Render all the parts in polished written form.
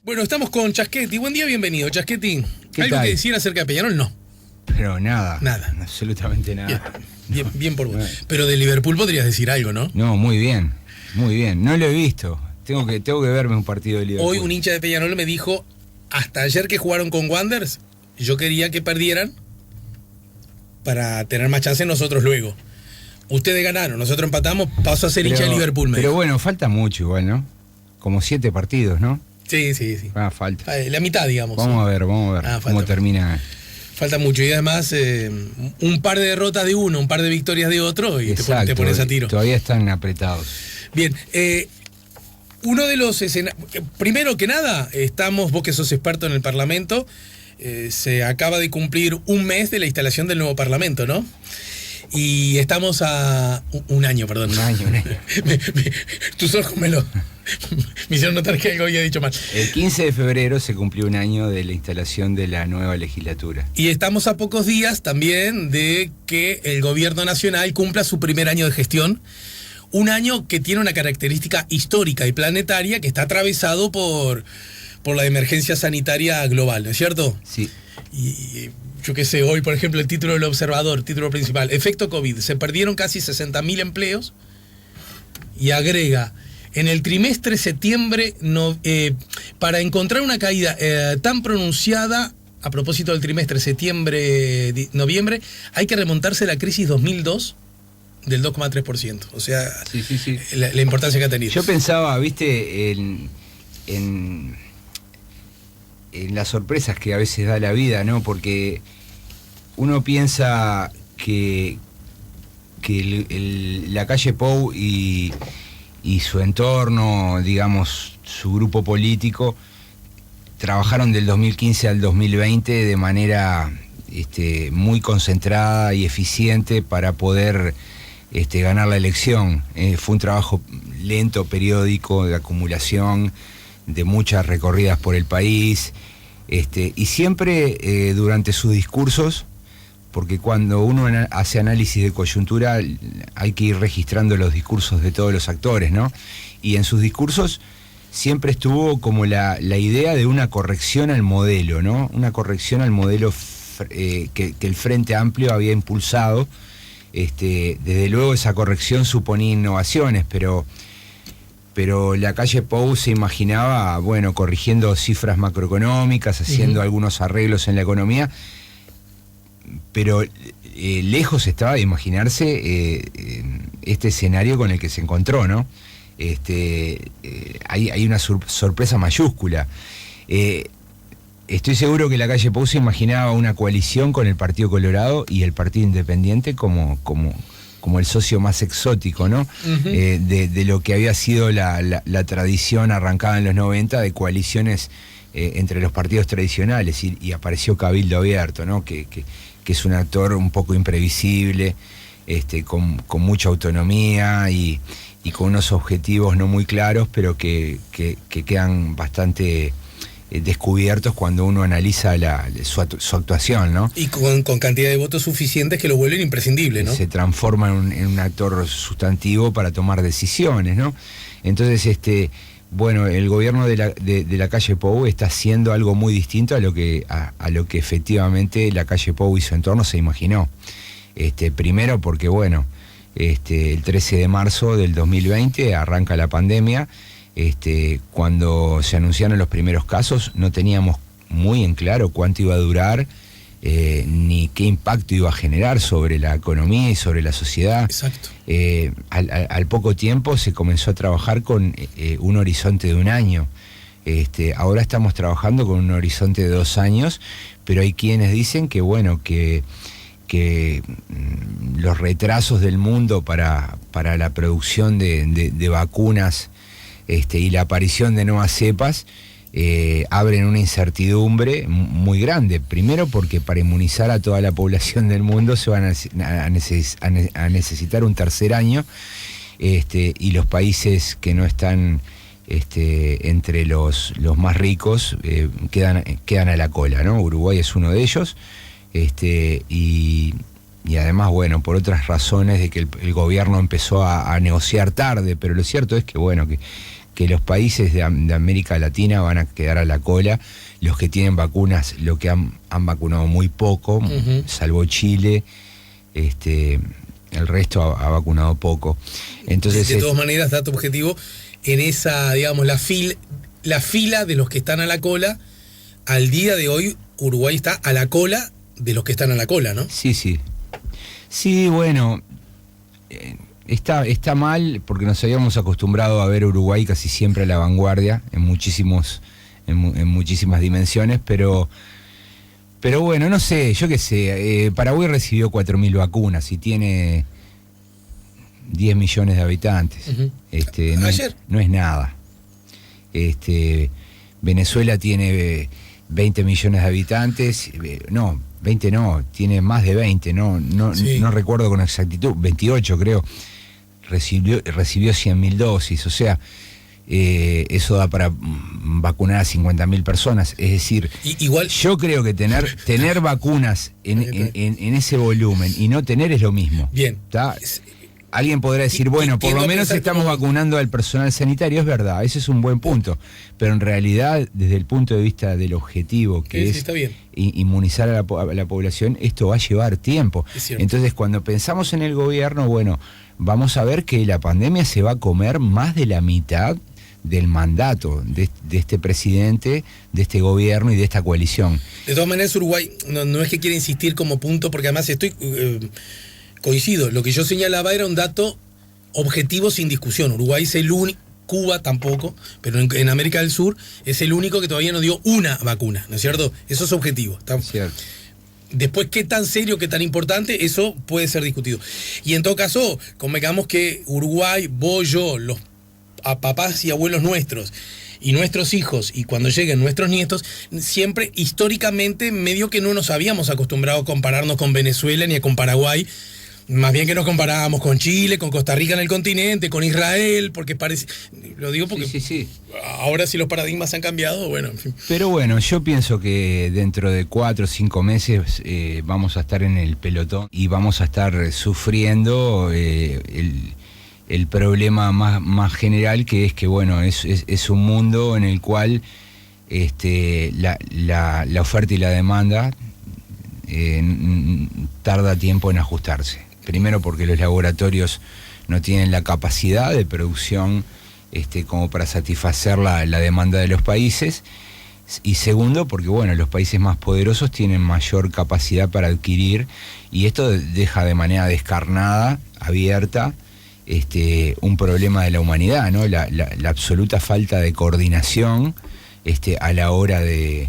Bueno, estamos con Chaschetti. Buen día, bienvenido, Chaschetti. ¿Qué ¿Algo tal? que decir acerca de Peñarol? No. Pero nada. Nada. Absolutamente nada. Bien por vos. Pero de Liverpool podrías decir algo, ¿no? No, muy bien. Muy bien. No lo he visto. Tengo que verme un partido de Liverpool. Hoy un hincha de Peñarol me dijo, hasta ayer que jugaron con Wanderers, yo quería que perdieran para tener más chance nosotros luego. Ustedes ganaron, nosotros empatamos, paso a ser hincha de Liverpool. Pero bueno, falta mucho igual, ¿no? Como 7 partidos, ¿no? Sí. Falta. La mitad, digamos. Vamos a ver cómo termina. Falta mucho y además un par de derrotas de uno, un par de victorias de otro y Exacto, te pones a tiro. Todavía están apretados. Bien, uno de los escenarios, primero que nada, vos que sos experto en el Parlamento, se acaba de cumplir un mes de la instalación del nuevo Parlamento, ¿no? Y estamos a un año, perdón. Un año. Tus ojos me hicieron notar que algo había dicho mal. El 15 de febrero se cumplió un año de la instalación de la nueva legislatura. Y estamos a pocos días también de que el gobierno nacional cumpla su primer año de gestión. Un año que tiene una característica histórica y planetaria que está atravesado por la emergencia sanitaria global, ¿no es cierto? Sí. Y yo qué sé, hoy por ejemplo el título del Observador, título principal, efecto COVID, se perdieron casi 60.000 empleos y agrega, en el trimestre septiembre, para encontrar una caída tan pronunciada, a propósito del trimestre septiembre-noviembre, hay que remontarse a la crisis 2002 del 2,3%. O sea, sí. La importancia que ha tenido. Yo pensaba, viste, en las sorpresas que a veces da la vida, ¿no? Porque uno piensa que la calle Pou y su entorno, digamos, su grupo político, trabajaron del 2015 al 2020 de manera muy concentrada y eficiente para poder ganar la elección. Fue un trabajo lento, periódico, de acumulación, de muchas recorridas por el país, y siempre durante sus discursos, porque cuando uno hace análisis de coyuntura hay que ir registrando los discursos de todos los actores, ¿no? Y en sus discursos siempre estuvo como la idea de una corrección al modelo, ¿no? Una corrección al modelo que el Frente Amplio había impulsado. Desde luego esa corrección suponía innovaciones, pero la calle Pou se imaginaba, bueno, corrigiendo cifras macroeconómicas, haciendo algunos arreglos en la economía, pero lejos estaba de imaginarse este escenario con el que se encontró, ¿no? Hay una sorpresa mayúscula. Estoy seguro que la calle Pou se imaginaba una coalición con el Partido Colorado y el Partido Independiente como el socio más exótico, ¿no? De lo que había sido la tradición arrancada en los 90 de coaliciones entre los partidos tradicionales, y apareció Cabildo Abierto, ¿no? Que es un actor un poco imprevisible, con mucha autonomía y con unos objetivos no muy claros, pero que quedan bastante descubiertos cuando uno analiza su actuación, ¿no? Y con cantidad de votos suficientes que lo vuelven imprescindible, ¿no? Se transforma en un actor sustantivo para tomar decisiones, ¿no? Entonces, bueno, el gobierno de la calle Pou está haciendo algo muy distinto a lo que efectivamente la calle Pou y su entorno se imaginó. Primero porque, bueno, el 13 de marzo del 2020 arranca la pandemia. Cuando se anunciaron los primeros casos no teníamos muy en claro cuánto iba a durar, ni qué impacto iba a generar sobre la economía y sobre la sociedad. Exacto. Al poco tiempo se comenzó a trabajar con un horizonte de un año. Ahora estamos trabajando con un horizonte de 2 años, pero hay quienes dicen que, bueno, que los retrasos del mundo para la producción de vacunas y la aparición de nuevas cepas abren una incertidumbre muy grande. Primero porque para inmunizar a toda la población del mundo se van a necesitar un tercer año, y los países que no están entre los más ricos quedan a la cola, ¿no? Uruguay es uno de ellos, y además, bueno, por otras razones de que el gobierno empezó a negociar tarde, pero lo cierto es que, bueno, que que los países de América Latina van a quedar a la cola. Los que tienen vacunas, lo que han vacunado muy poco, salvo Chile, el resto ha vacunado poco. Entonces, de todas maneras, dato objetivo, en esa, digamos, la fila de los que están a la cola, al día de hoy, Uruguay está a la cola de los que están a la cola, ¿no? Sí. Sí, bueno, está mal porque nos habíamos acostumbrado a ver Uruguay casi siempre a la vanguardia en muchísimas dimensiones, pero bueno, no sé, yo qué sé, Paraguay recibió 4.000 vacunas y tiene 10 millones de habitantes. No es nada. Venezuela tiene 20 millones de habitantes, no, 20 no, tiene más de 20, no recuerdo con exactitud, 28 creo, recibió 100.000 dosis, o sea, eso da para vacunar a 50.000 personas, es decir, igual yo creo que tener vacunas en ese volumen y no tener es lo mismo. Bien. ¿Tá? Alguien podrá decir, bueno, por lo menos estamos vacunando al personal sanitario, es verdad, ese es un buen punto, pero en realidad, desde el punto de vista del objetivo, que es inmunizar a la población, esto va a llevar tiempo. Entonces, cuando pensamos en el gobierno, bueno, vamos a ver que la pandemia se va a comer más de la mitad del mandato de este presidente, de este gobierno y de esta coalición. De todas maneras, Uruguay, no es que quiera insistir como punto, porque además coincido, lo que yo señalaba era un dato objetivo sin discusión. Uruguay es el único, Cuba tampoco, pero en América del Sur es el único que todavía no dio una vacuna, ¿no es cierto? Eso es objetivo. Cierto. Después, qué tan serio, qué tan importante, eso puede ser discutido. Y en todo caso, convengamos que Uruguay, vos, yo, los papás y abuelos nuestros, y nuestros hijos, y cuando lleguen nuestros nietos, siempre históricamente medio que no nos habíamos acostumbrado a compararnos con Venezuela ni a con Paraguay, más bien que nos comparábamos con Chile, con Costa Rica en el continente, con Israel, porque parece, lo digo porque sí. Ahora sí los paradigmas han cambiado, bueno, en fin. Pero bueno, yo pienso que dentro de 4 o 5 meses vamos a estar en el pelotón y vamos a estar sufriendo el problema más general, que es que, bueno, es un mundo en el cual la oferta y la demanda tarda tiempo en ajustarse. Primero porque los laboratorios no tienen la capacidad de producción como para satisfacer la demanda de los países, y segundo porque, bueno, los países más poderosos tienen mayor capacidad para adquirir, y esto deja de manera descarnada, abierta, un problema de la humanidad, ¿no? La absoluta falta de coordinación a la hora de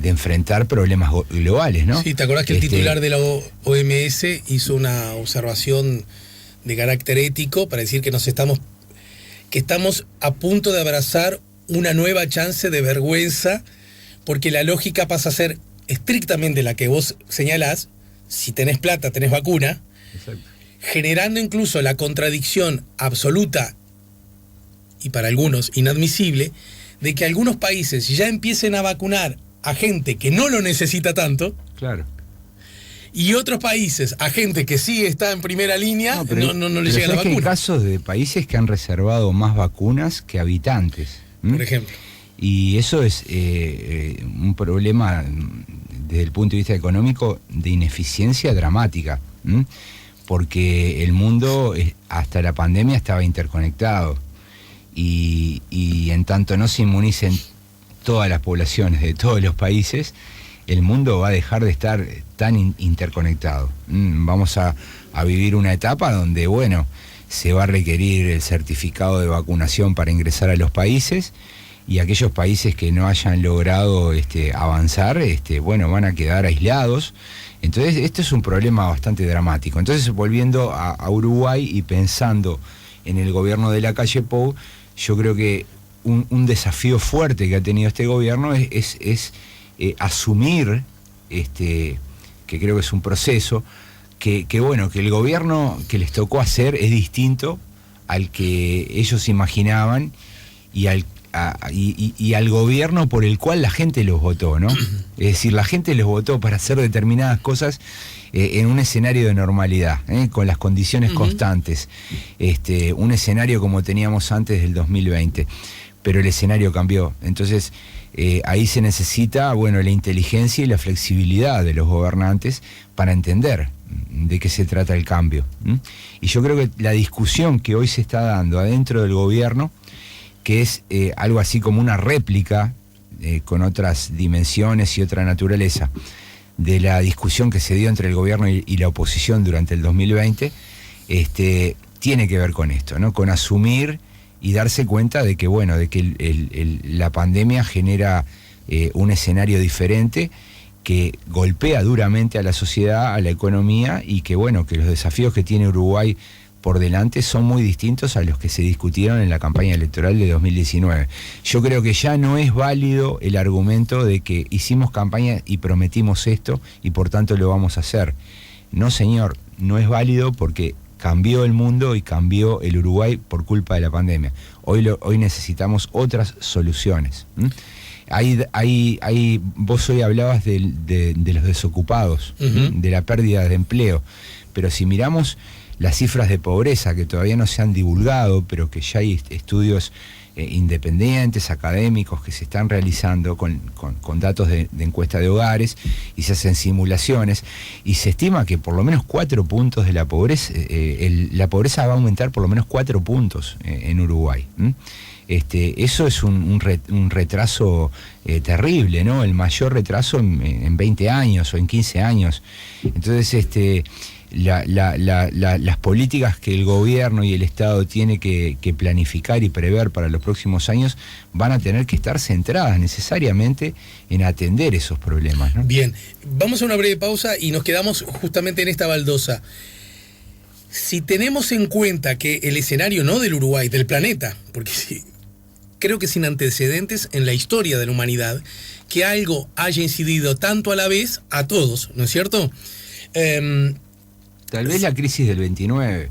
enfrentar problemas globales, ¿no? Sí, ¿te acordás que el titular de la OMS hizo una observación de carácter ético para decir que estamos a punto de abrazar una nueva chance de vergüenza, porque la lógica pasa a ser estrictamente la que vos señalás: si tenés plata, tenés vacuna. Exacto. Generando incluso la contradicción absoluta, y para algunos inadmisible, de que algunos países ya empiecen a vacunar a gente que no lo necesita tanto. Claro. Y otros países a gente que sí está en primera línea, no le llega la vacuna. Hay casos de países que han reservado más vacunas que habitantes. Por ejemplo. Y eso es un problema desde el punto de vista económico de ineficiencia dramática. Porque el mundo hasta la pandemia estaba interconectado. Y en tanto no se inmunicen todas las poblaciones de todos los países, el mundo va a dejar de estar tan interconectado. Vamos a vivir una etapa donde, bueno, se va a requerir el certificado de vacunación para ingresar a los países, y aquellos países que no hayan logrado avanzar, bueno, van a quedar aislados. Entonces, esto es un problema bastante dramático. Entonces, volviendo a Uruguay y pensando en el gobierno de Lacalle Pou, yo creo que un desafío fuerte que ha tenido este gobierno es asumir, que creo que es un proceso, que bueno, que el gobierno que les tocó hacer es distinto al que ellos imaginaban y al y al gobierno por el cual la gente los votó, ¿no? Es decir, la gente los votó para hacer determinadas cosas en un escenario de normalidad, con las condiciones constantes. Un escenario como teníamos antes del 2020, pero el escenario cambió. Entonces, ahí se necesita, bueno, la inteligencia y la flexibilidad de los gobernantes para entender de qué se trata el cambio. Y yo creo que la discusión que hoy se está dando adentro del gobierno, que es algo así como una réplica con otras dimensiones y otra naturaleza de la discusión que se dio entre el gobierno y la oposición durante el 2020, tiene que ver con esto, ¿no? Con asumir y darse cuenta de que, bueno, de que la pandemia genera un escenario diferente que golpea duramente a la sociedad, a la economía, y que, bueno, que los desafíos que tiene Uruguay por delante son muy distintos a los que se discutieron en la campaña electoral de 2019. Yo creo que ya no es válido el argumento de que hicimos campaña y prometimos esto y por tanto lo vamos a hacer. No, señor, no es válido porque cambió el mundo y cambió el Uruguay por culpa de la pandemia. Hoy necesitamos otras soluciones. Vos hoy hablabas de los desocupados, de la pérdida de empleo, pero si miramos las cifras de pobreza que todavía no se han divulgado, pero que ya hay estudios independientes, académicos, que se están realizando con datos de encuesta de hogares, y se hacen simulaciones, y se estima que por lo menos 4 puntos de la pobreza, la pobreza va a aumentar por lo menos 4 puntos en Uruguay. Eso es un retraso terrible, ¿no? El mayor retraso en 20 años o en 15 años. Entonces, las políticas que el gobierno y el Estado tiene que planificar y prever para los próximos años van a tener que estar centradas necesariamente en atender esos problemas, ¿no? Bien, vamos a una breve pausa y nos quedamos justamente en esta baldosa. Si tenemos en cuenta que el escenario no del Uruguay, del planeta, porque sí, creo que sin antecedentes en la historia de la humanidad, que algo haya incidido tanto a la vez a todos, ¿no es cierto? Tal vez la crisis del 29,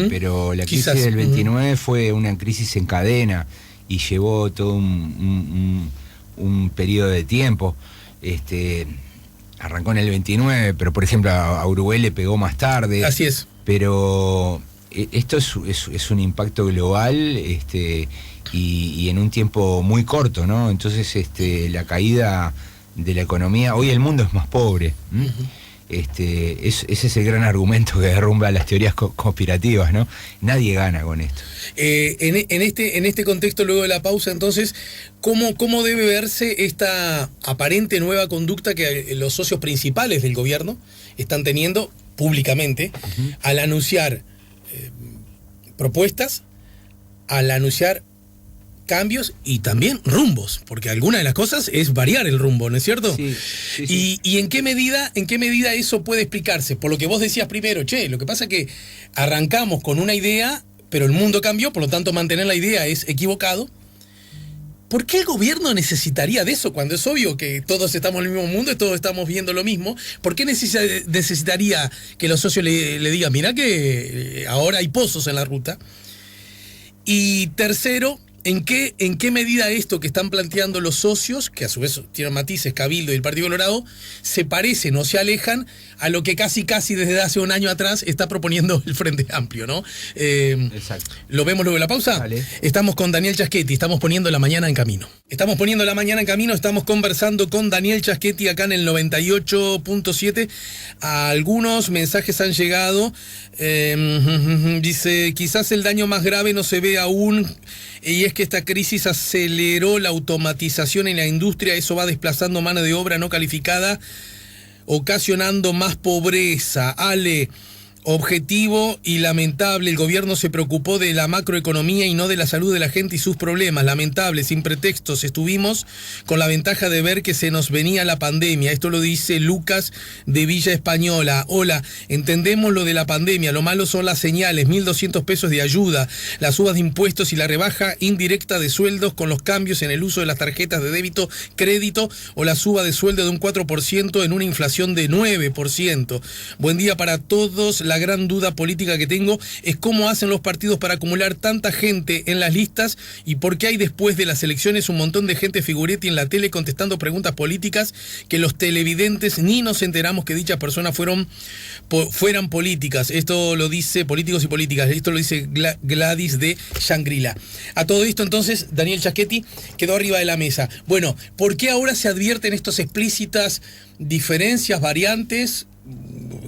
pero la crisis Quizás, del 29 fue una crisis en cadena y llevó todo un periodo de tiempo. Arrancó en el 29, pero por ejemplo a Uruguay le pegó más tarde. Así es. Pero esto es un impacto global y en un tiempo muy corto, ¿no? Entonces la caída de la economía, hoy el mundo es más pobre. Ese es el gran argumento que derrumba las teorías conspirativas, ¿no? Nadie gana con esto. En este contexto, luego de la pausa, entonces, ¿cómo debe verse esta aparente nueva conducta que los socios principales del gobierno están teniendo públicamente al anunciar propuestas, al anunciar cambios y también rumbos, porque alguna de las cosas es variar el rumbo, ¿no es cierto? Sí. ¿Y en qué medida eso puede explicarse? Por lo que vos decías primero, lo que pasa es que arrancamos con una idea, pero el mundo cambió, por lo tanto mantener la idea es equivocado. ¿Por qué el gobierno necesitaría de eso cuando es obvio que todos estamos en el mismo mundo y todos estamos viendo lo mismo? ¿Por qué necesitaría que los socios le digan, mirá que ahora hay pozos en la ruta? Y tercero, ¿en qué medida esto que están planteando los socios, que a su vez tienen matices, Cabildo y el Partido Colorado, se parecen o se alejan a lo que casi desde hace un año atrás está proponiendo el Frente Amplio, ¿no? Exacto. ¿Lo vemos luego de la pausa? Vale. Estamos con Daniel Chaschetti, estamos poniendo la mañana en camino. Estamos conversando con Daniel Chaschetti acá en el 98.7. Algunos mensajes han llegado. Dice, quizás el daño más grave no se ve aún, y es que esta crisis aceleró la automatización en la industria. Eso va desplazando mano de obra no calificada, ocasionando más pobreza. Ale, objetivo y lamentable, el gobierno se preocupó de la macroeconomía y no de la salud de la gente y sus problemas. Lamentable, sin pretextos, estuvimos con la ventaja de ver que se nos venía la pandemia. Esto lo dice Lucas de Villa Española. Hola, entendemos lo de la pandemia, lo malo son las señales, 1.200 pesos de ayuda, las subas de impuestos y la rebaja indirecta de sueldos con los cambios en el uso de las tarjetas de débito, crédito o la suba de sueldo de un 4% en una inflación de 9%. Buen día para todos. la gran duda política que tengo es cómo hacen los partidos para acumular tanta gente en las listas y por qué hay después de las elecciones un montón de gente figuretti en la tele contestando preguntas políticas que los televidentes ni nos enteramos que dichas personas fueran políticas. Esto lo dice políticos y políticas, esto lo dice Gladys de Shangri-La. A todo esto entonces, Daniel Chaschetti quedó arriba de la mesa. Bueno, ¿por qué ahora se advierten estas explícitas diferencias, variantes,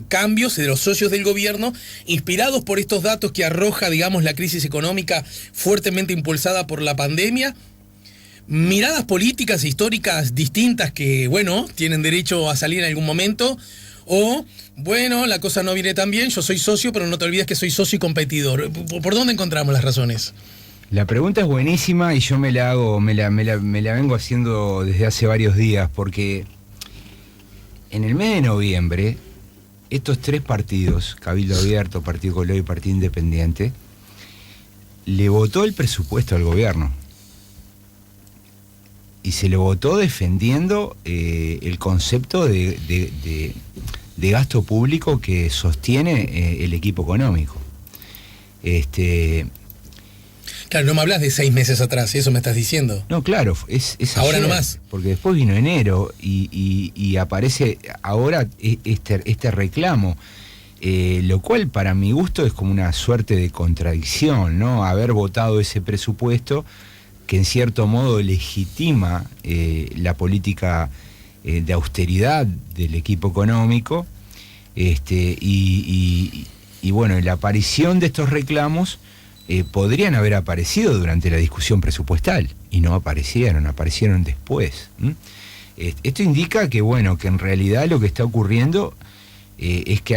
cambios de los socios del gobierno, inspirados por estos datos que arroja, digamos, la crisis económica fuertemente impulsada por la pandemia? Miradas políticas e históricas distintas que, bueno, tienen derecho a salir en algún momento, o, bueno, la cosa no viene tan bien, yo soy socio, pero no te olvides que soy socio y competidor. ¿Por dónde encontramos las razones? La pregunta es buenísima y yo me la vengo haciendo desde hace varios días, porque en el mes de noviembre, estos tres partidos, Cabildo Abierto, Partido Color y Partido Independiente, le votó el presupuesto al gobierno. Y se le votó defendiendo el concepto de gasto público que sostiene el equipo económico. Claro, no me hablas de 6 meses atrás, eso me estás diciendo. No, claro, es ahora ayer, nomás. porque después vino enero y aparece ahora este reclamo, lo cual para mi gusto es como una suerte de contradicción, ¿no? Haber votado ese presupuesto que en cierto modo legitima la política de austeridad del equipo económico, y bueno, la aparición de estos reclamos podrían haber aparecido durante la discusión presupuestal y no aparecieron después. Esto indica que, bueno, que en realidad lo que está ocurriendo es que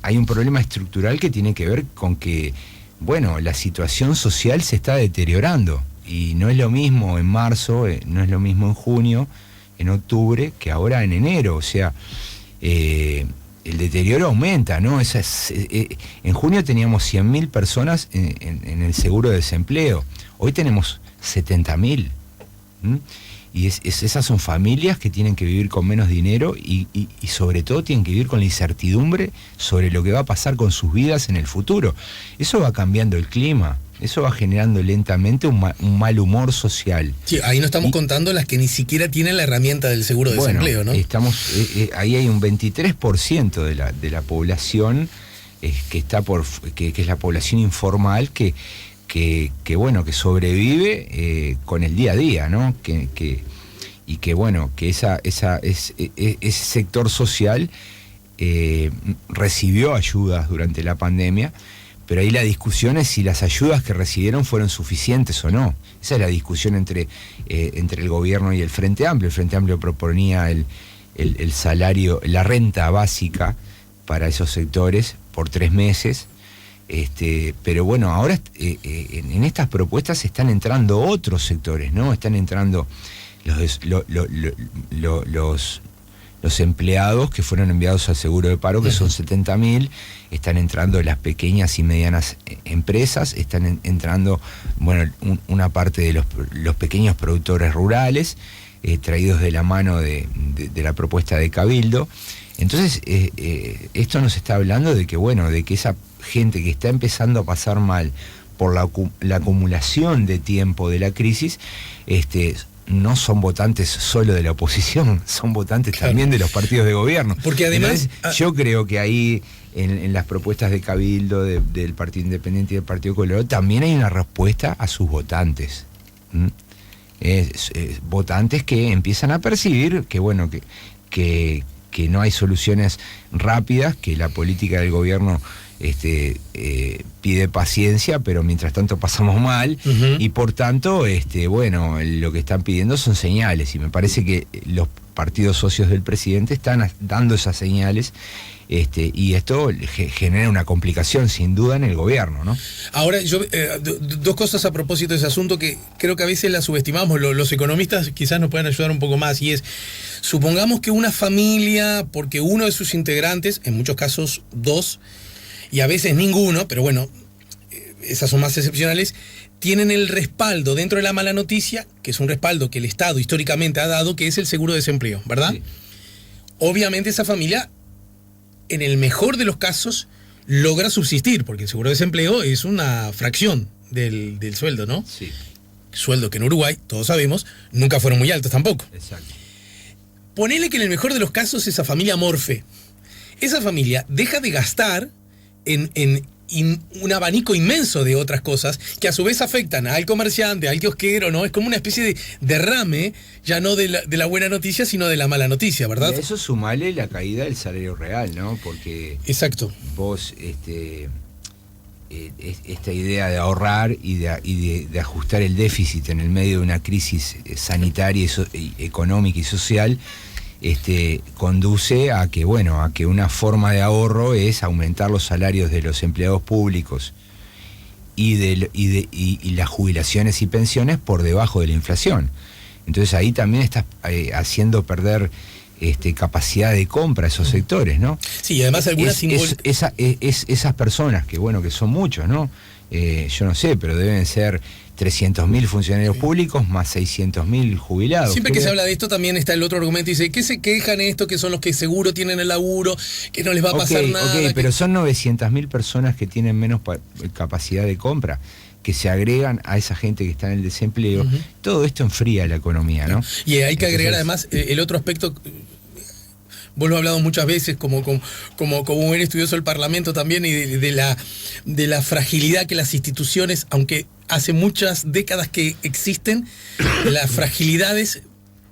hay un problema estructural que tiene que ver con que, bueno, la situación social se está deteriorando y no es lo mismo en marzo, no es lo mismo en junio, en octubre, que ahora en enero. O sea, el deterioro aumenta, ¿no? En junio teníamos 100.000 personas en el seguro de desempleo. Hoy tenemos 70.000. Y esas son familias que tienen que vivir con menos dinero y sobre todo tienen que vivir con la incertidumbre sobre lo que va a pasar con sus vidas en el futuro. Eso va cambiando el clima. Eso va generando lentamente un mal humor social. Sí, ahí no estamos contando las que ni siquiera tienen la herramienta del seguro de desempleo, ¿no? Ahí hay un 23% de la población que es la población informal que sobrevive con el día a día, ¿no? Y que ese sector social recibió ayudas durante la pandemia. Pero ahí la discusión es si las ayudas que recibieron fueron suficientes o no. Esa es la discusión entre el gobierno y el Frente Amplio. El Frente Amplio proponía el salario, la renta básica para esos sectores por 3 meses. Pero bueno, ahora en estas propuestas están entrando otros sectores, ¿no? Están entrando los empleados que fueron enviados al seguro de paro, que son 70.000, están entrando las pequeñas y medianas empresas, están entrando, bueno, una parte de los pequeños productores rurales, traídos de la mano de la propuesta de Cabildo. Entonces, esto nos está hablando de que, bueno, de que esa gente que está empezando a pasar mal por la acumulación de tiempo de la crisis, no son votantes solo de la oposición, son votantes también de los partidos de gobierno. Porque además... Entonces, yo creo que ahí, en las propuestas de Cabildo, del Partido Independiente y del Partido Colorado, también hay una respuesta a sus votantes. Votantes que empiezan a percibir que, bueno, que no hay soluciones rápidas, que la política del gobierno pide paciencia, pero mientras tanto pasamos mal, y por tanto, bueno, lo que están pidiendo son señales, y me parece que los partidos socios del presidente están dando esas señales, y esto genera una complicación sin duda en el gobierno, ¿no? Ahora, yo dos cosas a propósito de ese asunto que creo que a veces las subestimamos, los economistas quizás nos puedan ayudar un poco más, y es, supongamos que una familia, porque uno de sus integrantes, en muchos casos 2, y a veces ninguno, pero bueno, esas son más excepcionales, tienen el respaldo dentro de la mala noticia, que es un respaldo que el Estado históricamente ha dado, que es el seguro de desempleo, ¿verdad? Sí. Obviamente esa familia, en el mejor de los casos, logra subsistir, porque el seguro de desempleo es una fracción del sueldo, ¿no? Sí. Sueldo que en Uruguay, todos sabemos, nunca fueron muy altos tampoco. Exacto. Ponele que en el mejor de los casos esa familia morfe. Esa familia deja de gastar en un abanico inmenso de otras cosas que a su vez afectan al comerciante, al kiosquero, ¿no? Es como una especie de derrame, ya no de la buena noticia, sino de la mala noticia, ¿verdad? Y a eso sumale la caída del salario real, ¿no? Porque exacto. Vos, esta idea de ahorrar y de ajustar el déficit en el medio de una crisis sanitaria, económica y social, conduce a que una forma de ahorro es aumentar los salarios de los empleados públicos y las jubilaciones y pensiones por debajo de la inflación. Entonces ahí también estás haciendo perder capacidad de compra a esos sectores, ¿no? Sí, y además algunas esas personas que son muchos, ¿no? Yo no sé, pero deben ser 300.000 funcionarios públicos más 600.000 jubilados. Siempre que se habla de esto también está el otro argumento, dice, ¿qué se quejan esto? Que son los que seguro tienen el laburo, que no les va a pasar nada. Pero son 900.000 personas que tienen menos capacidad de compra, que se agregan a esa gente que está en el desempleo. Todo esto enfría la economía, ¿no? Y hay que agregar además el otro aspecto. Vos lo has hablado muchas veces como buen estudioso del Parlamento también, y de la fragilidad que las instituciones, aunque hace muchas décadas que existen, las fragilidades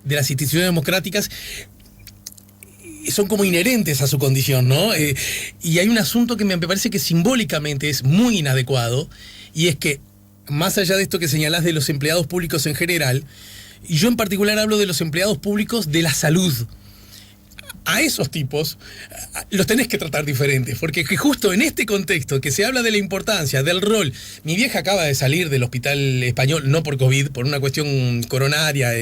de las instituciones democráticas son como inherentes a su condición, ¿no? Y hay un asunto que me parece que simbólicamente es muy inadecuado, y es que, más allá de esto que señalás de los empleados públicos en general, y yo en particular hablo de los empleados públicos de la salud, a esos tipos los tenés que tratar diferentes, porque justo en este contexto que se habla de la importancia del rol, mi vieja acaba de salir del hospital español, no por COVID, por una cuestión coronaria,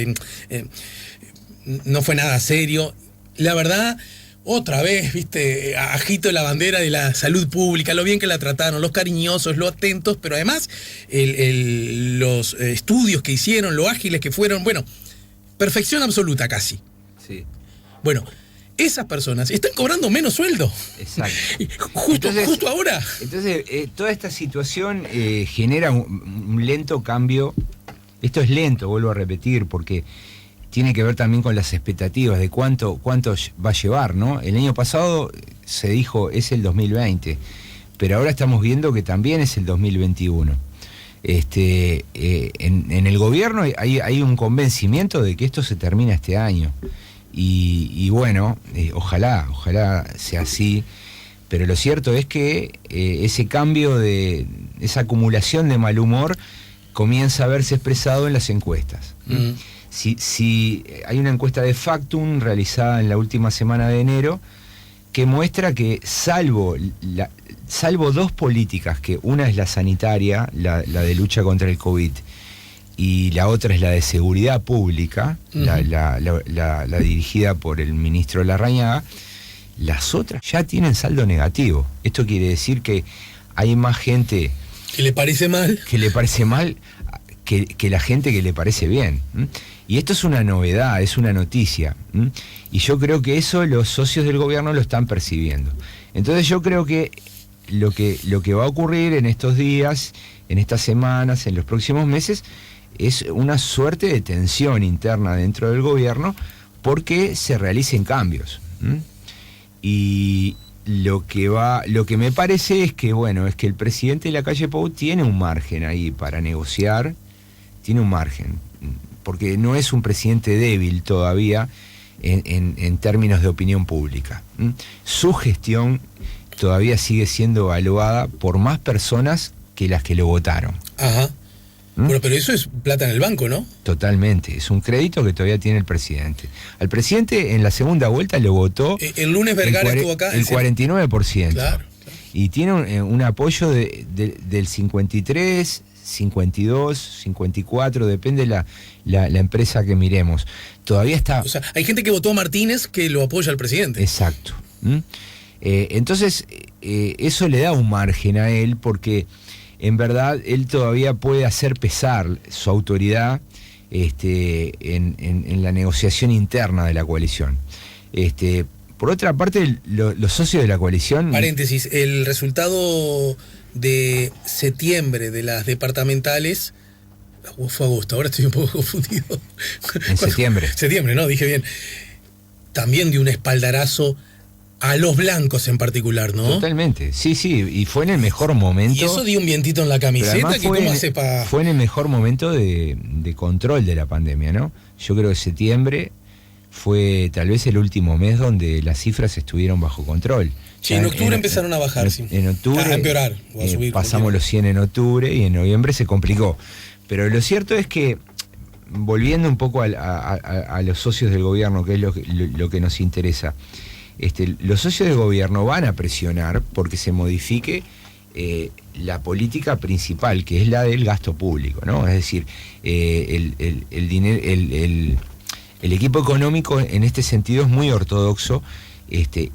no fue nada serio, la verdad, otra vez, viste, agito la bandera de la salud pública, lo bien que la trataron, los cariñosos, lo atentos, pero además los estudios que hicieron, lo ágiles que fueron, perfección absoluta casi. Sí. Bueno, esas personas están cobrando menos sueldo. Exacto. Justo ahora. Entonces, toda esta situación genera un lento cambio. Esto es lento, vuelvo a repetir, porque tiene que ver también con las expectativas de cuánto va a llevar, ¿no? El año pasado se dijo es el 2020, pero ahora estamos viendo que también es el 2021. En el gobierno hay un convencimiento de que esto se termina este año. Y ojalá sea así, pero lo cierto es que ese cambio esa acumulación de mal humor comienza a verse expresado en las encuestas. Si hay una encuesta de Factum realizada en la última semana de enero que muestra que salvo dos políticas, que una es la sanitaria, la de lucha contra el COVID, y la otra es la de seguridad pública, la dirigida por el ministro Larrañaga, las otras ya tienen saldo negativo. Esto quiere decir que hay más gente que le parece mal que la gente que le parece bien. Y esto es una novedad, es una noticia. Y yo creo que eso los socios del gobierno lo están percibiendo. Entonces yo creo que lo que va a ocurrir en estos días, en estas semanas, en los próximos meses, es una suerte de tensión interna dentro del gobierno porque se realicen cambios. Y lo que me parece es que el presidente de la calle Pou tiene un margen ahí para negociar, tiene un margen, porque no es un presidente débil todavía en términos de opinión pública. Su gestión todavía sigue siendo evaluada por más personas que las que lo votaron. Ajá. Bueno, pero eso es plata en el banco, ¿no? Totalmente, es un crédito que todavía tiene el presidente. Al presidente en la segunda vuelta lo votó... El lunes Vergara estuvo acá. El 49%. Claro. Y tiene un apoyo del 53, 52, 54, depende la empresa que miremos. Todavía está... O sea, hay gente que votó a Martínez que lo apoya al presidente. Exacto. Entonces, eso le da un margen a él porque... En verdad, él todavía puede hacer pesar su autoridad en la negociación interna de la coalición. Por otra parte, los socios de la coalición... Paréntesis, el resultado de septiembre de las departamentales... Fue agosto, ahora estoy un poco confundido. En septiembre. Septiembre, ¿no? Dije bien. También dio un espaldarazo a los blancos en particular, ¿no? Totalmente, sí, y fue en el mejor momento. Y eso dio un vientito en la camiseta, que cómo hace para... Fue en el mejor momento de control de la pandemia, ¿no? Yo creo que septiembre fue tal vez el último mes donde las cifras estuvieron bajo control. Sí, en octubre empezaron a bajar, sí. En octubre a empeorar, o a subir. Pasamos los 100 en octubre y en noviembre se complicó. Pero lo cierto es que, volviendo un poco a los socios del gobierno, que es lo que nos interesa, los socios del gobierno van a presionar porque se modifique la política principal, que es la del gasto público, ¿no? Es decir, el dinero, el equipo económico en este sentido es muy ortodoxo.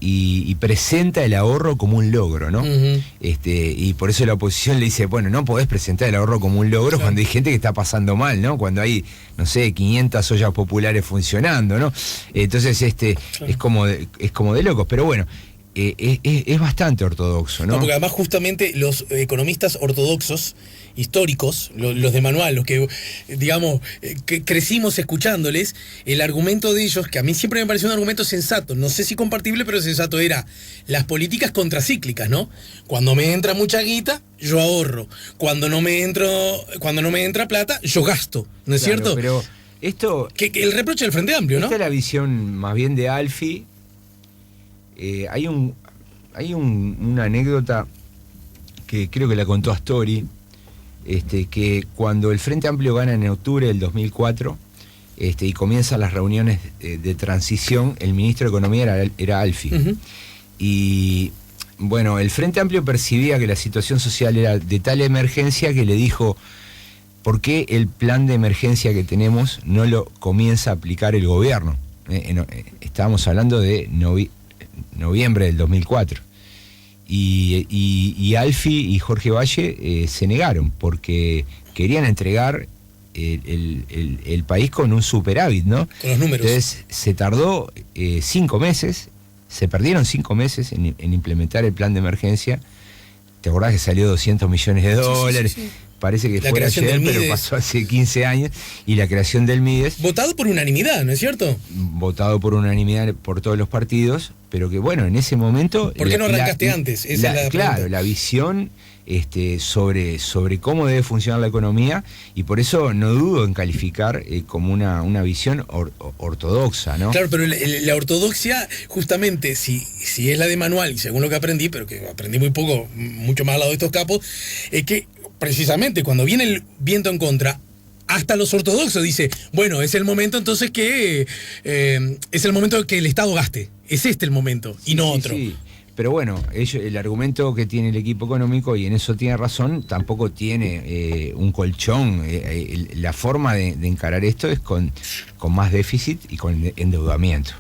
Y presenta el ahorro como un logro, ¿no? Uh-huh. Y por eso la oposición le dice, bueno, no podés presentar el ahorro como un logro, claro, cuando hay gente que está pasando mal, ¿no? Cuando hay, no sé, 500 ollas populares funcionando, ¿no? Entonces, claro, es como de locos, pero bueno, es bastante ortodoxo, ¿no? Porque además justamente los economistas ortodoxos históricos, los de manual, los que, digamos, que crecimos escuchándoles, el argumento de ellos, que a mí siempre me pareció un argumento sensato, no sé si compartible, pero sensato, era las políticas contracíclicas, ¿no? Cuando me entra mucha guita, yo ahorro. Cuando no me entra plata, yo gasto, ¿no es claro, cierto? Pero esto... Que el reproche del Frente Amplio, ¿no? Esta es la visión más bien de Alfi. Hay una anécdota que creo que la contó Astori, que cuando el Frente Amplio gana en octubre del 2004 y comienzan las reuniones de transición, el ministro de Economía era Alfi. Uh-huh. Y bueno, el Frente Amplio percibía que la situación social era de tal emergencia que le dijo, ¿por qué el plan de emergencia que tenemos no lo comienza a aplicar el gobierno? Estábamos hablando de noviembre del 2004. Y Alfi y Jorge Valle se negaron porque querían entregar el país con un superávit, ¿no? Con los números. Entonces se tardó 5 meses, se perdieron 5 meses en implementar el plan de emergencia. ¿Te acordás que salió $200 millones? Sí. Parece que fuera ayer, pero pasó hace 15 años. Y la creación del MIDES. Votado por unanimidad, ¿no es cierto? Votado por unanimidad por todos los partidos, pero que bueno, en ese momento... ¿Por qué no arrancaste antes? Claro, la visión sobre cómo debe funcionar la economía, y por eso no dudo en calificar como una visión ortodoxa, ¿no? Claro, pero la ortodoxia, justamente, si es la de manual, y según lo que aprendí, pero que aprendí muy poco, mucho más al lado de estos capos, es que precisamente cuando viene el viento en contra, hasta los ortodoxos dice, bueno, es el momento entonces que es el momento que el Estado gaste, es el momento, y no otro. Sí. Pero bueno, el argumento que tiene el equipo económico, y en eso tiene razón, tampoco tiene un colchón. La forma de encarar esto es con más déficit y con endeudamiento.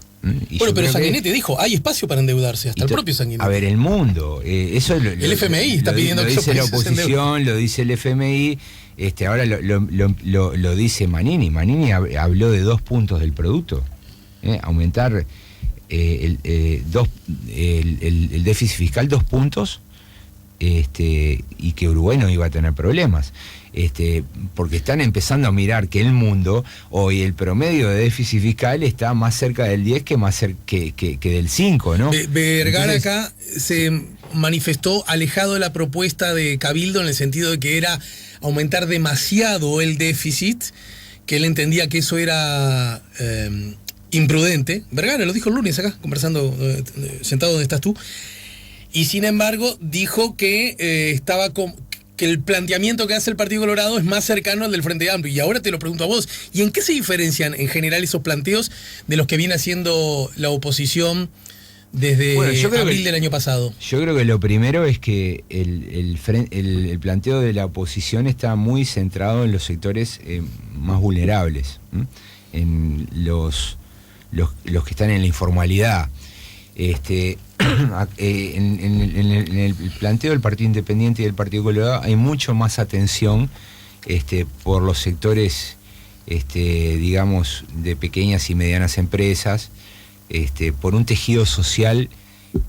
Y bueno, pero Sanguinetti dijo, hay espacio para endeudarse, hasta el propio Sanguinetti. A ver, el mundo, eso el FMI está pidiendo que lo dice la oposición, lo dice el FMI, ahora lo dice Manini. Manini habló de 2 puntos del producto, aumentar el déficit fiscal 2 puntos, y que Uruguay no iba a tener problemas. Porque están empezando a mirar que el mundo, hoy el promedio de déficit fiscal está más cerca del 10 que del 5, ¿no? Vergara acá se manifestó alejado de la propuesta de Cabildo en el sentido de que era aumentar demasiado el déficit, que él entendía que eso era imprudente. Vergara lo dijo el lunes acá, conversando, sentado donde estás tú, y sin embargo dijo que que el planteamiento que hace el Partido Colorado es más cercano al del Frente Amplio. Y ahora te lo pregunto a vos, ¿y en qué se diferencian en general esos planteos de los que viene haciendo la oposición desde abril del año pasado? Yo creo que lo primero es que el planteo de la oposición está muy centrado en los sectores más vulnerables, en los que están en la informalidad. En el planteo del Partido Independiente y del Partido Colorado hay mucho más atención por los sectores digamos de pequeñas y medianas empresas, por un tejido social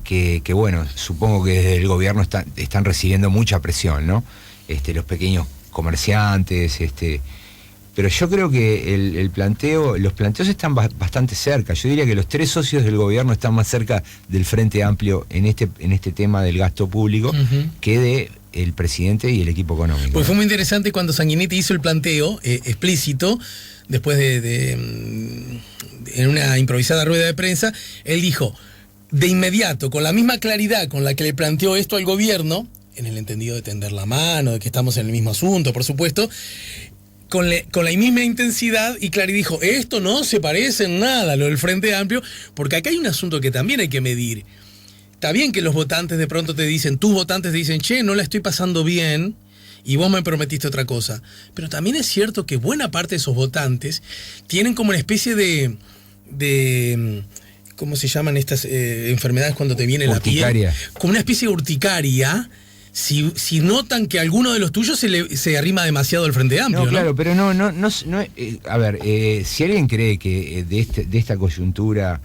que bueno, supongo que desde el gobierno están recibiendo mucha presión, ¿no? Los pequeños comerciantes, pero yo creo que los planteos están bastante cerca. Yo diría que los 3 socios del gobierno están más cerca del Frente Amplio en este tema del gasto público que de el presidente y el equipo económico. Pues fue muy interesante cuando Sanguinetti hizo el planteo explícito, después en una improvisada rueda de prensa, él dijo, de inmediato, con la misma claridad con la que le planteó esto al gobierno, en el entendido de tender la mano, de que estamos en el mismo asunto, por supuesto, con la misma intensidad y claridad dijo, esto no se parece en nada a lo del Frente Amplio, porque acá hay un asunto que también hay que medir. Está bien que los votantes de pronto tus votantes te dicen, che, no la estoy pasando bien, y vos me prometiste otra cosa. Pero también es cierto que buena parte de esos votantes tienen como una especie de ¿cómo se llaman estas enfermedades cuando te viene la piel? Como una especie de urticaria. Si notan que alguno de los tuyos se arrima demasiado al Frente Amplio, ¿no? Claro, pero no, a ver, si alguien cree que de esta coyuntura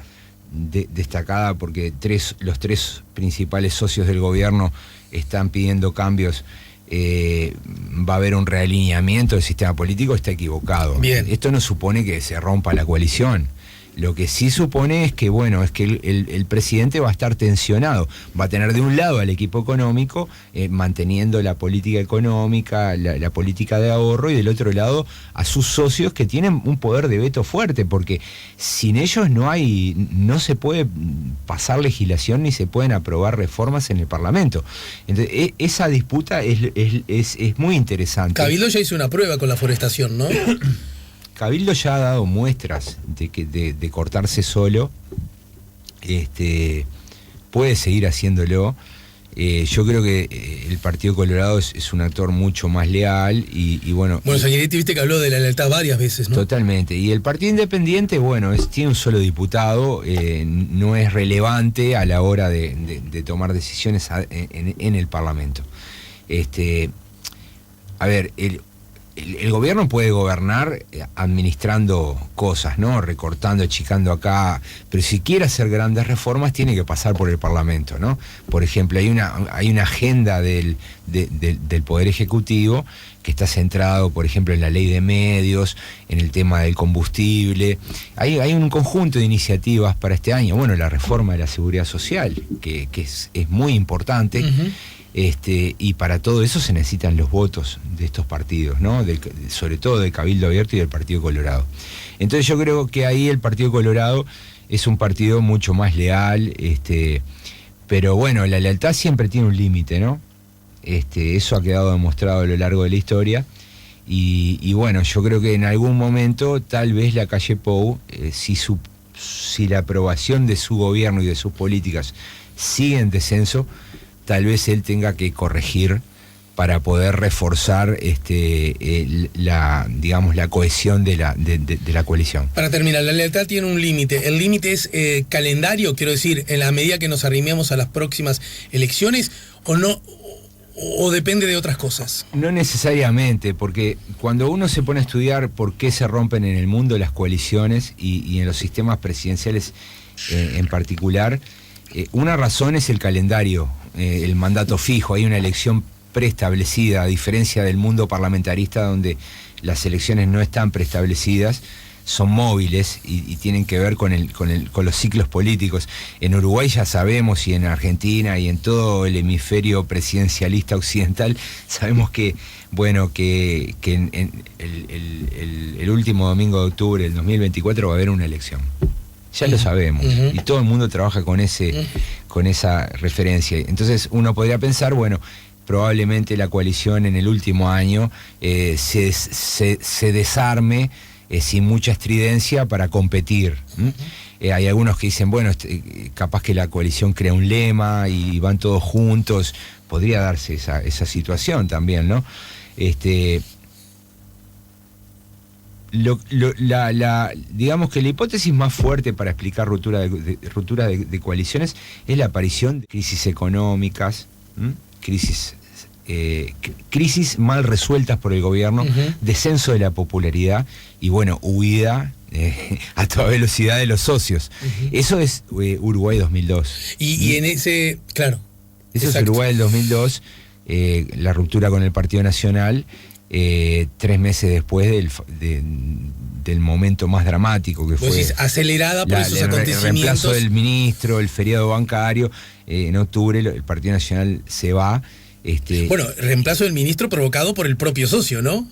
destacada, porque los 3 principales socios del gobierno están pidiendo cambios, va a haber un realineamiento del sistema político, está equivocado. Bien. Esto no supone que se rompa la coalición. Lo que sí supone es que, bueno, es que el presidente va a estar tensionado. Va a tener de un lado al equipo económico, manteniendo la política económica, la política de ahorro, y del otro lado a sus socios que tienen un poder de veto fuerte, porque sin ellos no se puede pasar legislación ni se pueden aprobar reformas en el Parlamento. Entonces, esa disputa es muy interesante. Cabildo ya hizo una prueba con la forestación, ¿no? Cabildo ya ha dado muestras de cortarse solo, puede seguir haciéndolo. Yo creo que el Partido Colorado es un actor mucho más leal y bueno... Bueno, Sanguinetti, viste que habló de la lealtad varias veces, ¿no? Totalmente. Y el Partido Independiente, bueno, tiene un solo diputado, no es relevante a la hora de tomar decisiones en el Parlamento. A ver, el gobierno puede gobernar administrando cosas, ¿no? Recortando, achicando acá, pero si quiere hacer grandes reformas tiene que pasar por el Parlamento, ¿no? Por ejemplo, hay una agenda del Poder Ejecutivo que está centrado, por ejemplo, en la ley de medios, en el tema del combustible. Hay un conjunto de iniciativas para este año. Bueno, la reforma de la seguridad social, que es muy importante. Y para todo eso se necesitan los votos de estos partidos, ¿no? Sobre todo de Cabildo Abierto y del Partido Colorado. Entonces yo creo que ahí el Partido Colorado es un partido mucho más leal, pero bueno, la lealtad siempre tiene un límite, ¿no? Eso ha quedado demostrado a lo largo de la historia. Y bueno, yo creo que en algún momento tal vez la calle Pou, si la aprobación de su gobierno y de sus políticas sigue en descenso, tal vez él tenga que corregir para poder reforzar la cohesión de la coalición. Para terminar, la lealtad tiene un límite. El límite es calendario, quiero decir, en la medida que nos arrimemos a las próximas elecciones, o no, o depende de otras cosas. No necesariamente, porque cuando uno se pone a estudiar por qué se rompen en el mundo las coaliciones y en los sistemas presidenciales en particular, una razón es el calendario, el mandato fijo. Hay una elección preestablecida, a diferencia del mundo parlamentarista donde las elecciones no están preestablecidas, son móviles y tienen que ver con los ciclos políticos. En Uruguay ya sabemos, y en Argentina y en todo el hemisferio presidencialista occidental, sabemos que en el último domingo de octubre del 2024 va a haber una elección. Ya lo sabemos, y todo el mundo trabaja con esa referencia. Entonces uno podría pensar, bueno, probablemente la coalición en el último año se desarme sin mucha estridencia para competir. Hay algunos que dicen, bueno, capaz que la coalición crea un lema y van todos juntos. Podría darse esa situación también, ¿no? Digamos que la hipótesis más fuerte para explicar ruptura de coaliciones es la aparición de crisis económicas, crisis mal resueltas por el gobierno, descenso de la popularidad y, bueno, huida a toda velocidad de los socios. Eso es Uruguay 2002. Y en ese, claro. Eso exacto. es Uruguay del 2002, la ruptura con el Partido Nacional, 3 meses después del momento más dramático que fue. Decís, acelerada por esos acontecimientos. El reemplazo del ministro, el feriado bancario. En octubre el Partido Nacional se va. Bueno, reemplazo del ministro provocado por el propio socio, ¿no?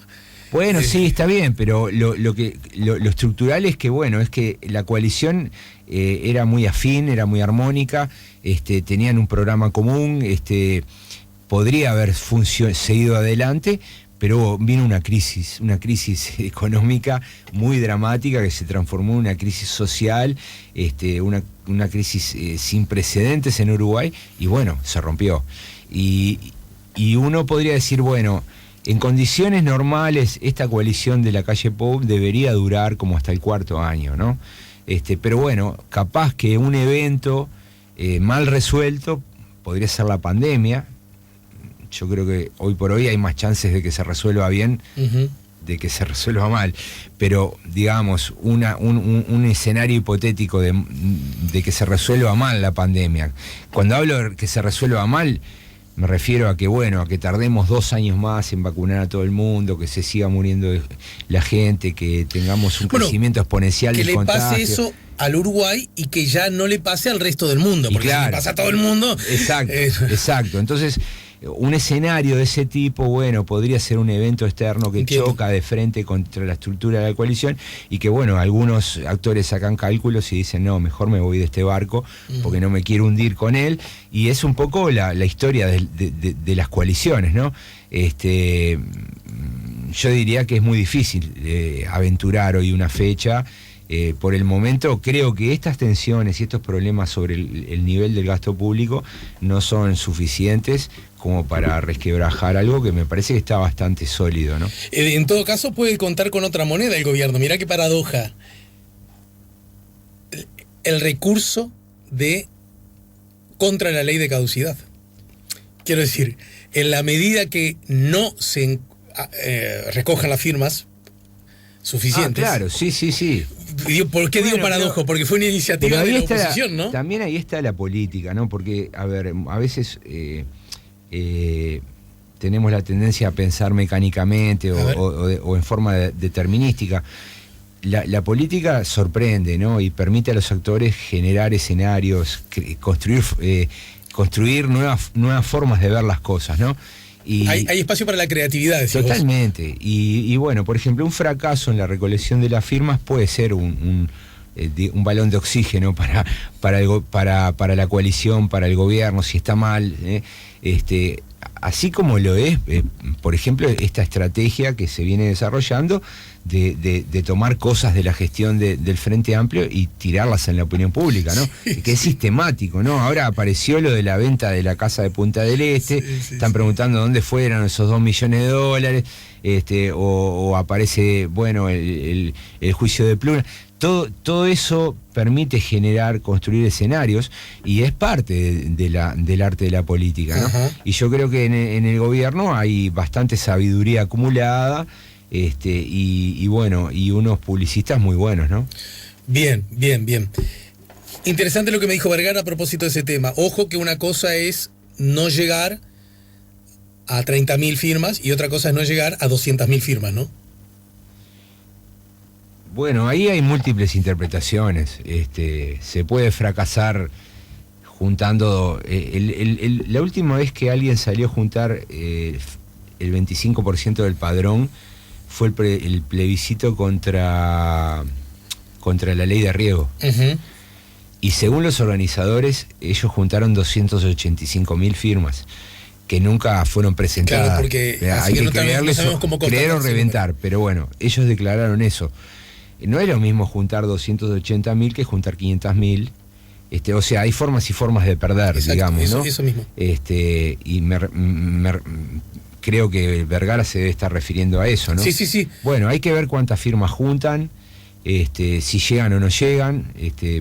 Bueno, sí, está bien, pero lo estructural es que, bueno, es que la coalición era muy afín, era muy armónica, tenían un programa común, podría haber seguido adelante, pero vino una crisis económica muy dramática que se transformó en una crisis social, una crisis sin precedentes en Uruguay, y bueno, se rompió. Y uno podría decir, bueno, en condiciones normales, esta coalición de la calle Pou debería durar como hasta el 4º año, ¿no? Pero bueno, capaz que un evento mal resuelto podría ser la pandemia. Yo creo que hoy por hoy hay más chances de que se resuelva bien, de que se resuelva mal. Pero, digamos, un escenario hipotético de que se resuelva mal la pandemia. Cuando hablo de que se resuelva mal, me refiero a que, bueno, a que tardemos 2 años más en vacunar a todo el mundo, que se siga muriendo la gente, que tengamos un crecimiento exponencial del contagio. Que le pase eso al Uruguay y que ya no le pase al resto del mundo, porque claro, si le pasa a todo el mundo... Exacto. Entonces, un escenario de ese tipo, bueno, podría ser un evento externo que choca de frente contra la estructura de la coalición y que, bueno, algunos actores sacan cálculos y dicen, no, mejor me voy de este barco porque no me quiero hundir con él. Y es un poco la historia de las coaliciones, ¿no? Yo diría que es muy difícil aventurar hoy una fecha. Por el momento creo que estas tensiones y estos problemas sobre el nivel del gasto público no son suficientes como para resquebrajar algo que me parece que está bastante sólido, ¿no? En todo caso puede contar con otra moneda el gobierno. Mirá qué paradoja. El recurso contra la ley de caducidad. Quiero decir, en la medida que no se recojan las firmas suficientes. Claro, sí. ¿Por qué digo paradojo? Porque fue una iniciativa de la oposición, ¿no? También ahí está la política, ¿no? Porque, a ver, a veces tenemos la tendencia a pensar mecánicamente o en forma determinística. La política sorprende, ¿no? Y permite a los actores generar escenarios, construir nuevas formas de ver las cosas, ¿no? Y hay espacio para la creatividad, decís totalmente. Y bueno, por ejemplo, un fracaso en la recolección de las firmas puede ser un balón de oxígeno para la coalición, para el gobierno, si está mal. Así como lo es, por ejemplo, esta estrategia que se viene desarrollando de tomar cosas de la gestión del Frente Amplio y tirarlas en la opinión pública, ¿no? Que es sistemático, ¿no? Ahora apareció lo de la venta de la casa de Punta del Este, están preguntando dónde fueron esos $2 millones, o aparece, bueno, el juicio de Pluna. Todo eso permite construir escenarios y es parte del arte de la política, ¿no? Y yo creo que en el gobierno hay bastante sabiduría acumulada y bueno, y unos publicistas muy buenos, ¿no? Bien. Interesante lo que me dijo Vergara a propósito de ese tema. Ojo que una cosa es no llegar a 30.000 firmas y otra cosa es no llegar a 200.000 firmas, ¿no? Bueno, ahí hay múltiples interpretaciones. Se puede fracasar juntando... la última vez que alguien salió a juntar el 25% del padrón fue el plebiscito contra la ley de riego. Y según los organizadores, ellos juntaron 285.000 firmas que nunca fueron presentadas. Claro, porque hay que creer o reventar, pero bueno, ellos declararon eso. No es lo mismo juntar 280.000 que juntar 500.000. O sea, hay formas y formas de perder, digamos, ¿no? Eso mismo. Y creo que Vergara se debe estar refiriendo a eso, ¿no? Sí. Bueno, hay que ver cuántas firmas juntan, si llegan o no llegan.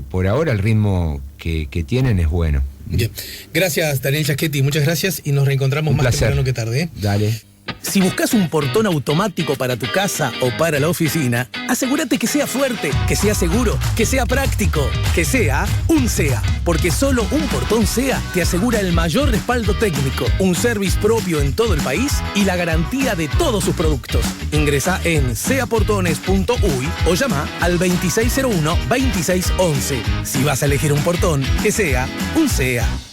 Por ahora el ritmo que tienen es bueno. Bien. Gracias, Daniel Giaschetti, muchas gracias y nos reencontramos más temprano que tarde. Dale. Si buscas un portón automático para tu casa o para la oficina, asegúrate que sea fuerte, que sea seguro, que sea práctico, que sea un SEA. Porque solo un portón SEA te asegura el mayor respaldo técnico, un service propio en todo el país y la garantía de todos sus productos. Ingresa en seaportones.uy o llama al 2601-2611. Si vas a elegir un portón, que sea un SEA.